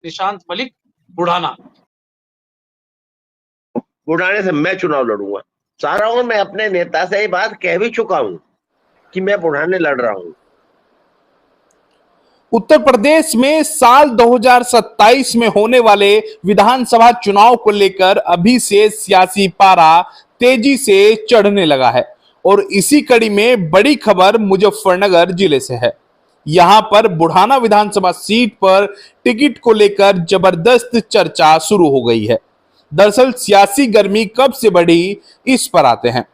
निशांत मलिक बुढ़ाना। बुढ़ाने से मैं चुनाव लड़ूंगा। सारा हूं, मैं अपने नेता से ये बात कह भी चुका हूं कि मैं बुढ़ाने लड़ रहा हूं। उत्तर प्रदेश में साल 2027 में होने वाले विधानसभा चुनाव को लेकर अभी से सियासी पारा तेजी से चढ़ने लगा है और इसी कड़ी में बड़ी खबर मुजफ्फरनगर जिले से है। यहां पर बुढ़ाना विधानसभा सीट पर टिकट को लेकर जबरदस्त चर्चा शुरू हो गई है। दरअसल सियासी गर्मी कब से बढ़ी, इस पर आते हैं।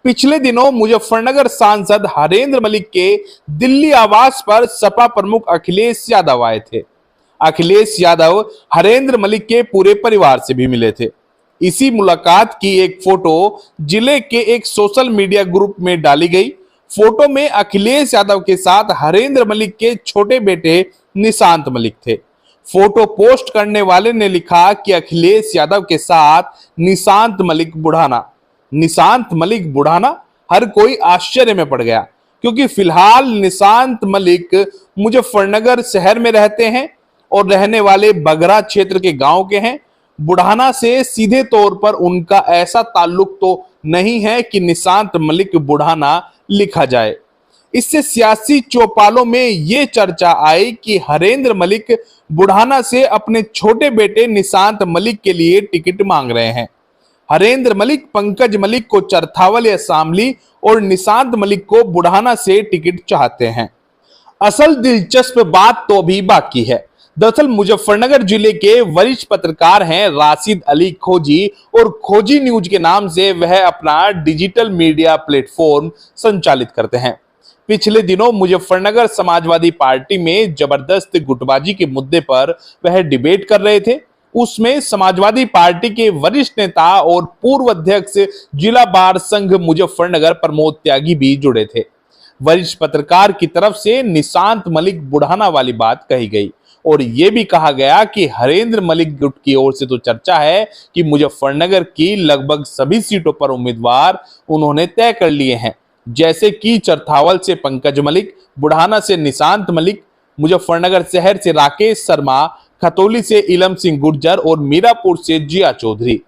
पिछले दिनों मुजफ्फरनगर सांसद हरेंद्र मलिक के दिल्ली आवास पर सपा प्रमुख अखिलेश यादव आए थे। अखिलेश यादव हरेंद्र मलिक के पूरे परिवार से भी मिले थे। इसी मुलाकात की एक फोटो जिले के एक सोशल मीडिया ग्रुप में डाली गई। फोटो में अखिलेश यादव के साथ हरेंद्र मलिक के छोटे बेटे निशांत मलिक थे। फोटो पोस्ट करने वाले ने लिखा कि अखिलेश यादव के साथ निशांत मलिक बुढ़ाना। निशांत मलिक बुढ़ाना, हर कोई आश्चर्य में पड़ गया क्योंकि फिलहाल निशांत मलिक मुजफ्फरनगर शहर में रहते हैं और रहने वाले बगरा क्षेत्र के गांव के हैं। बुढ़ाना से सीधे तौर पर उनका ऐसा ताल्लुक तो नहीं है कि निशांत मलिक बुढ़ाना लिखा जाए। इससे सियासी चौपालों में यह चर्चा आई कि हरेंद्र मलिक बुढ़ाना से अपने छोटे बेटे निशांत मलिक के लिए टिकट मांग रहे हैं। हरेंद्र मलिक पंकज मलिक को चरथावल या शामली और निशांत मलिक को बुढ़ाना से टिकट चाहते हैं। असल दिलचस्प बात तो अभी बाकी है। दरअसल मुजफ्फरनगर जिले के वरिष्ठ पत्रकार हैं राशिद अली खोजी और खोजी न्यूज के नाम से वह अपना डिजिटल मीडिया प्लेटफॉर्म संचालित करते हैं। पिछले दिनों मुजफ्फरनगर समाजवादी पार्टी में जबरदस्त गुटबाजी के मुद्दे पर वह डिबेट कर रहे थे। उसमें समाजवादी पार्टी के वरिष्ठ नेता और पूर्व अध्यक्ष जिला बार संघ मुजफ्फरनगर प्रमोद त्यागी भी जुड़े थे। वरिष्ठ पत्रकार की तरफ से निशांत मलिक बुढ़ाना वाली बात कही गई और यह भी कहा गया कि हरेंद्र मलिक गुट की ओर से तो चर्चा है कि मुजफ्फरनगर की लगभग सभी सीटों पर उम्मीदवार उन्होंने तय कर लिए हैं, जैसे कि चरथावल से पंकज मलिक, बुढ़ाना से निशांत मलिक, मुजफ्फरनगर शहर से राकेश शर्मा, खतौली से इलम सिंह गुर्जर और मीरापुर से जिया चौधरी।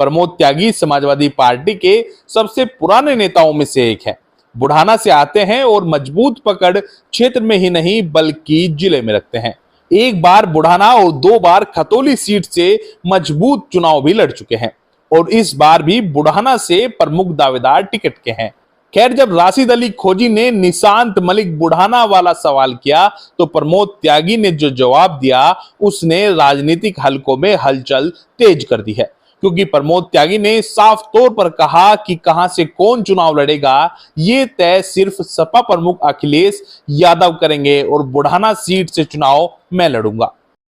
प्रमोद त्यागी समाजवादी पार्टी के सबसे पुराने नेताओं में से एक है। बुढ़ाना से आते हैं और मजबूत पकड़ क्षेत्र में ही नहीं बल्कि जिले में रखते हैं। एक बार बुढ़ाना और 2 बार खतौली सीट से मजबूत चुनाव भी लड़ चुके हैं और इस बार भी बुढ़ाना से प्रमुख दावेदार टिकट के हैं। खैर, जब राशिद अली खोजी ने निशांत मलिक बुढ़ाना वाला सवाल किया तो प्रमोद त्यागी ने जो जवाब दिया उसने राजनीतिक हलकों में हलचल तेज कर दी है, क्योंकि प्रमोद त्यागी ने साफ तौर पर कहा कि कहां से कौन चुनाव लड़ेगा ये तय सिर्फ सपा प्रमुख अखिलेश यादव करेंगे और बुढ़ाना सीट से चुनाव मैं लड़ूंगा।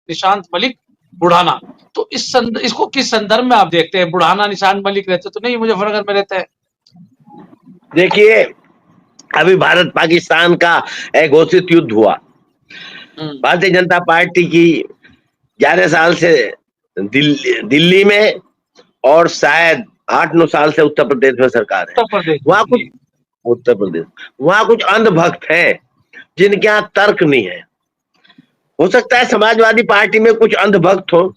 निशांत मलिक बुढ़ाना, तो इसको किस संदर्भ में आप देखते हैं? बुढ़ाना निशांत मलिक रहते तो नहीं मुजफ्फरनगर में रहते हैं? देखिए, अभी भारत पाकिस्तान का एक घोषित युद्ध हुआ। भारतीय जनता पार्टी की 11 साल से दिल्ली में और शायद 8-9 साल से उत्तर प्रदेश में सरकार है। वहां कुछ उत्तर प्रदेश वहां कुछ अंधभक्त हैं जिनके यहाँ तर्क नहीं है। हो सकता है समाजवादी पार्टी में कुछ अंधभक्त हो,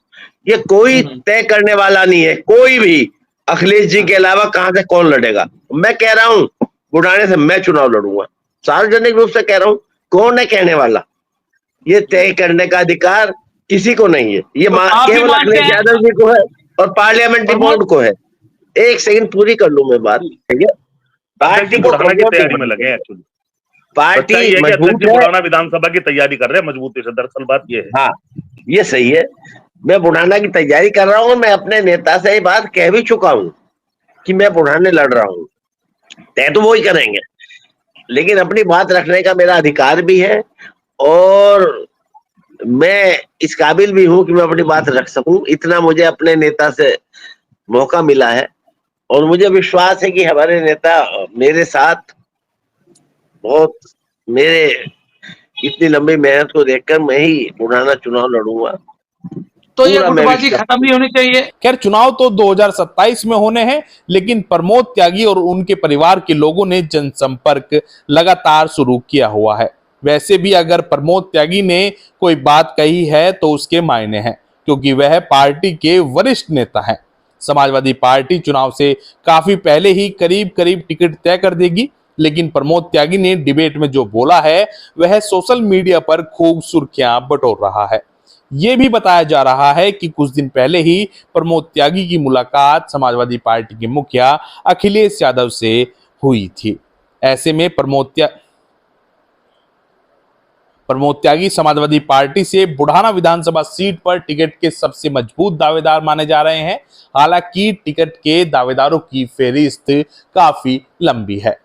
ये कोई तय करने वाला नहीं है। कोई भी अखिलेश जी के अलावा कहां से कौन लड़ेगा। मैं कह रहा हूं बुढ़ाने से मैं चुनाव लड़ूंगा, सार्वजनिक रूप से कह रहा हूं। कौन है कहने वाला? ये तय करने का अधिकार किसी को नहीं है। ये केवल अखिलेश यादव जी को है और पार्लियामेंट्री बोर्ड को है। एक सेकंड पूरी कर लूं मैं बात, ठीक है? पार्टी को की तैयारी में लगे हैं एक्चुअली। पार्टी मजबूत है, बुढ़ाना विधानसभा की तैयारी कर रहे हैं मजबूती से। दरअसल बात ये है, हाँ ये सही है। मैं बुढ़ाना की तैयारी कर रहा हूँ। मैं अपने नेता से ये बात कह भी चुका हूँ कि मैं बुढ़ाने लड़ रहा हूँ। तय तो वो ही करेंगे, लेकिन अपनी बात रखने का मेरा अधिकार भी है और मैं इस काबिल भी हूं कि मैं अपनी बात रख सकूं। इतना मुझे अपने नेता से मौका मिला है और मुझे विश्वास है कि हमारे नेता मेरे साथ बहुत, मेरे इतनी लंबी मेहनत को देखकर मैं ही बुढ़ाना चुनाव लड़ूंगा। तो ये गुटबाजी खत्म नहीं होनी चाहिए। खैर, चुनाव तो 2027 में होने हैं, लेकिन प्रमोद त्यागी और उनके परिवार के लोगों ने जनसंपर्क लगातार शुरू किया हुआ है। वैसे भी अगर प्रमोद त्यागी ने कोई बात कही है तो उसके मायने हैं, क्योंकि वह पार्टी के वरिष्ठ नेता हैं। समाजवादी पार्टी चुनाव से काफी पहले ही करीब करीब टिकट तय कर देगी, लेकिन प्रमोद त्यागी ने डिबेट में जो बोला है वह सोशल मीडिया पर खूब सुर्खियां बटोर रहा है। यह भी बताया जा रहा है कि कुछ दिन पहले ही प्रमोद त्यागी की मुलाकात समाजवादी पार्टी के मुखिया अखिलेश यादव से हुई थी। ऐसे में प्रमोद त्यागी समाजवादी पार्टी से बुढ़ाना विधानसभा सीट पर टिकट के सबसे मजबूत दावेदार माने जा रहे हैं। हालांकि टिकट के दावेदारों की फेहरिस्त काफी लंबी है।